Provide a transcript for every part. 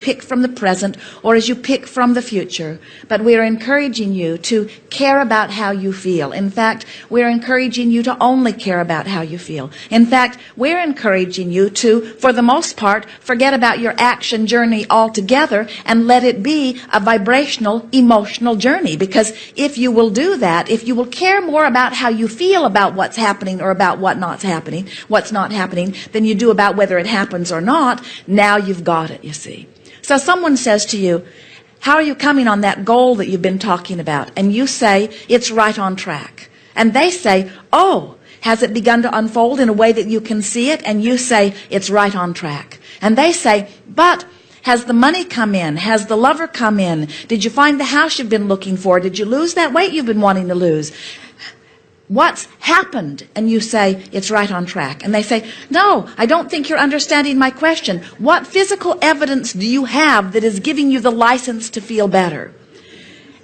pick from the present or as you pick from the future, but we're encouraging you to care about how you feel. In fact, we're encouraging you to only care about how you feel. In fact, we're encouraging you to, for the most part, forget about your action journey altogether and let it be a vibrational, emotional journey. Because if you will do that, if you will care more about how you feel about what's happening or about what's not happening than you do about whether it happens or not, now you've got it, you see. So someone says to you, how are you coming on that goal that you've been talking about? And you say, it's right on track. And they say, oh, has it begun to unfold in a way that you can see it? And you say, it's right on track. And they say, but has the money come in? Has the lover come in? Did you find the house you've been looking for? Did you lose that weight you've been wanting to lose? What's happened? And you say, it's right on track. And they say, no, I don't think you're understanding my question. What physical evidence do you have that is giving you the license to feel better?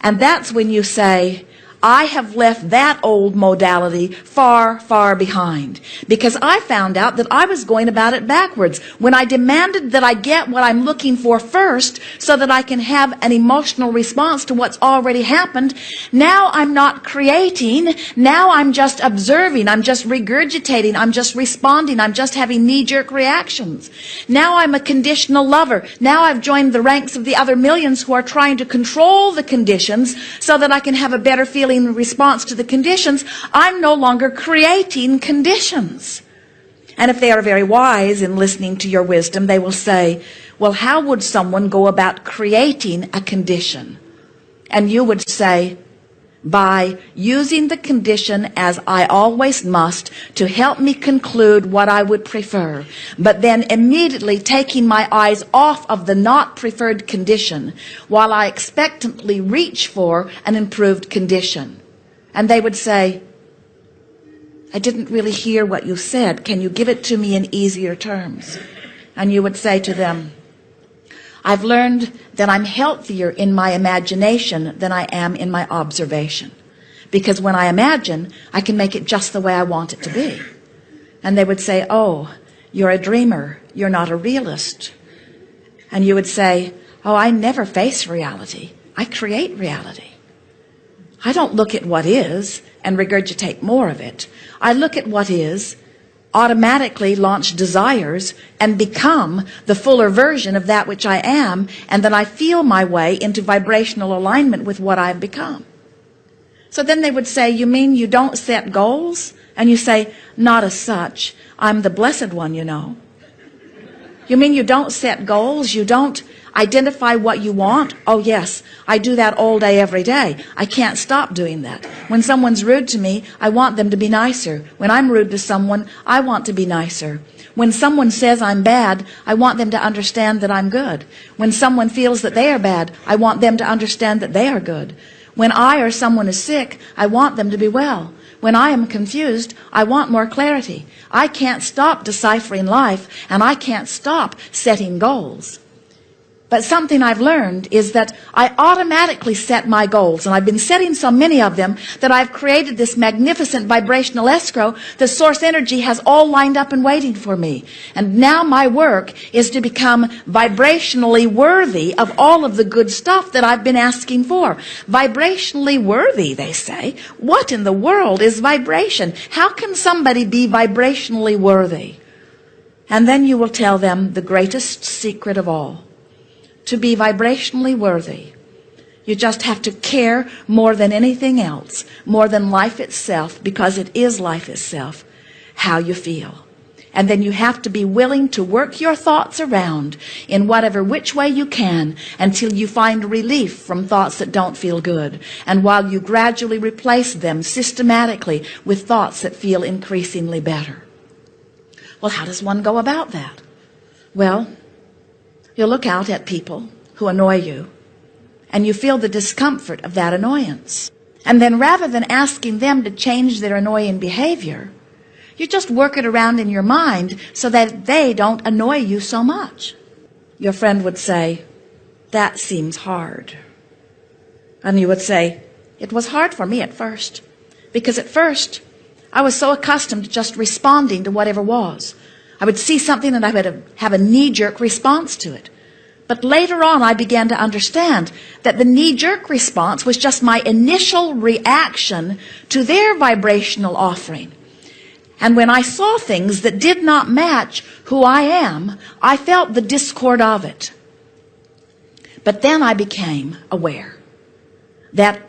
And that's when you say, I have left that old modality far, far behind, because I found out that I was going about it backwards. When I demanded that I get what I'm looking for first so that I can have an emotional response to what's already happened, now I'm not creating. Now I'm just observing. I'm just regurgitating. I'm just responding. I'm just having knee-jerk reactions. Now I'm a conditional lover. Now I've joined the ranks of the other millions who are trying to control the conditions so that I can have a better feeling in response to the conditions. I'm no longer creating conditions. And if they are very wise in listening to your wisdom, they will say, well, how would someone go about creating a condition? And you would say, by using the condition as I always must to help me conclude what I would prefer, but then immediately taking my eyes off of the not preferred condition while I expectantly reach for an improved condition. And they would say, I didn't really hear what you said. Can you give it to me in easier terms? And you would say to them, I've learned that I'm healthier in my imagination than I am in my observation. Because when I imagine, I can make it just the way I want it to be. And they would say, oh, you're a dreamer. You're not a realist. And you would say, oh, I never face reality. I create reality. I don't look at what is and regurgitate more of it. I look at what is, automatically launch desires, and become the fuller version of that which I am, and then I feel my way into vibrational alignment with what I've become. So then they would say, you mean you don't set goals? And you say, not as such. I'm the blessed one, you know. You mean you don't set goals? You don't identify what you want? Oh yes, I do that all day, every day. I can't stop doing that. When someone's rude to me, I want them to be nicer. When I'm rude to someone, I want to be nicer. When someone says I'm bad, I want them to understand that I'm good. When someone feels that they are bad, I want them to understand that they are good. When I or someone is sick, I want them to be well. When I am confused, I want more clarity. I can't stop deciphering life, and I can't stop setting goals. But something I've learned is that I automatically set my goals, and I've been setting so many of them that I've created this magnificent vibrational escrow. The source energy has all lined up and waiting for me. And now my work is to become vibrationally worthy of all of the good stuff that I've been asking for. Vibrationally worthy, they say. What in the world is vibration? How can somebody be vibrationally worthy? And then you will tell them the greatest secret of all. To be vibrationally worthy, you just have to care more than anything else, more than life itself, because it is life itself, how you feel. And then you have to be willing to work your thoughts around in whatever which way you can until you find relief from thoughts that don't feel good. And while you gradually replace them systematically with thoughts that feel increasingly better. Well, how does one go about that? Well, you'll look out at people who annoy you, and you feel the discomfort of that annoyance. And then rather than asking them to change their annoying behavior, you just work it around in your mind so that they don't annoy you so much. Your friend would say, that seems hard. And you would say, it was hard for me at first, because at first I was so accustomed to just responding to whatever was. I would see something and I would have a knee-jerk response to it. But later on, I began to understand that the knee-jerk response was just my initial reaction to their vibrational offering. And when I saw things that did not match who I am, I felt the discord of it. But then I became aware that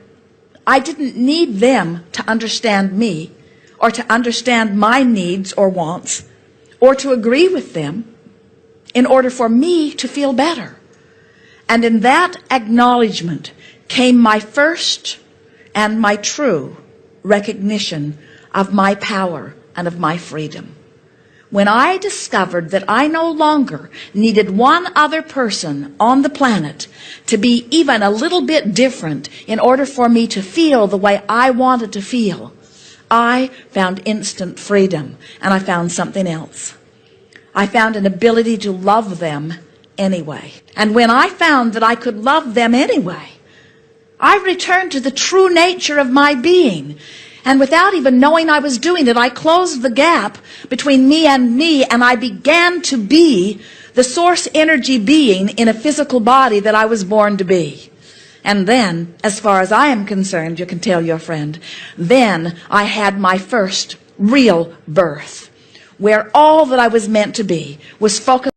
I didn't need them to understand me, or to understand my needs or wants, or to agree with them in order for me to feel better. And in that acknowledgement came my first and my true recognition of my power and of my freedom. When I discovered that I no longer needed one other person on the planet to be even a little bit different in order for me to feel the way I wanted to feel, I found instant freedom, and I found something else. I found an ability to love them anyway. And when I found that I could love them anyway, I returned to the true nature of my being. And without even knowing I was doing it, I closed the gap between me, and I began to be the source energy being in a physical body that I was born to be. And then, as far as I am concerned, you can tell your friend, then I had my first real birth, where all that I was meant to be was focused